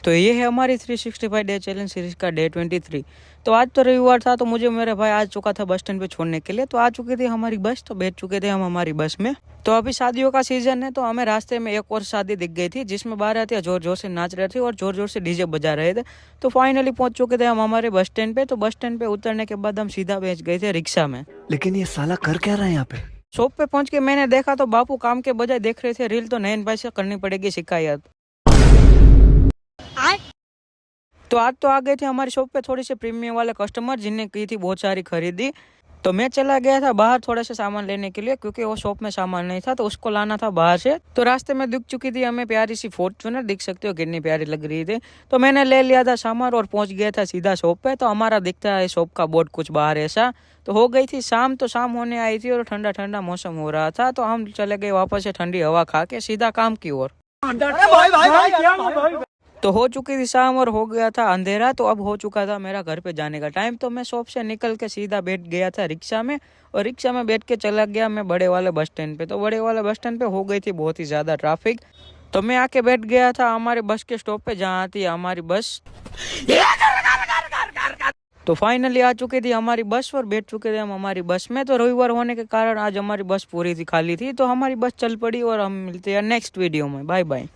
तो ये है हमारी 365 डे चैलेंज सीरीज का डे 23। तो आज तो रविवार था, तो मुझे मेरे भाई आ चुका था बस स्टैंड पे छोड़ने के लिए। तो आ चुकी थी हमारी बस, तो बैठ चुके थे हम हमारी बस में। तो अभी शादियों का सीजन है, तो हमें रास्ते में एक और शादी दिख गई थी जिसमें बारातियां जोर जोर से नाच रहे थे और जोर जोर से डीजे बजा रहे थे। तो फाइनली पहुंच चुके थे हम हमारे बस स्टैंड पे। तो बस स्टैंड पे उतरने के बाद हम सीधा बैठ गए थे रिक्शा में। लेकिन ये साला कर क्या रहा है यहाँ पे? शॉप पे पहुंच के मैंने देखा तो बापू काम के बजाय देख रहे थे रील। तो नयन भाई से करनी पड़ेगी शिकायत। तो आज तो आ गए थे हमारी शॉप पे थोड़ी से प्रीमियम वाले कस्टमर जिनने की थी बहुत सारी खरीदी। तो मैं चला गया था बाहर थोड़ा सा सामान लेने के लिए, क्योंकि वो शॉप में सामान नहीं था तो उसको लाना था बाहर से। तो रास्ते में दिख चुकी थी हमें प्यारी सी फॉर्च्यूनर, दिख सकते हो कितनी प्यारी लग रही थी। तो मैंने ले लिया था सामान और पहुंच गया था सीधा शॉप पे। तो हमारा दिखता है शॉप का बोर्ड कुछ बाहर ऐसा। तो हो गई थी शाम, तो शाम होने आई थी और ठंडा ठंडा मौसम हो रहा था। तो हम चले गए वापस से ठंडी हवा खा के सीधा काम की ओर। तो हो चुकी थी शाम और हो गया था अंधेरा। तो अब हो चुका था मेरा घर पे जाने का टाइम। तो मैं शॉप से निकल के सीधा बैठ गया था रिक्शा में, और रिक्शा में बैठ के चला गया मैं बड़े वाले बस स्टैंड पे। तो बड़े वाले बस स्टैंड पे हो गई थी बहुत ही ज़्यादा ट्रैफिक। तो मैं आके बैठ गया था हमारे बस के स्टॉप पे जहाँ आती है हमारी बस। तो फाइनली आ चुकी थी हमारी बस और बैठ चुके थे हम हमारी बस में। तो रविवार होने के कारण आज हमारी बस पूरी थी, खाली थी। तो हमारी बस चल पड़ी और हम मिलते हैं नेक्स्ट वीडियो में। Bye bye.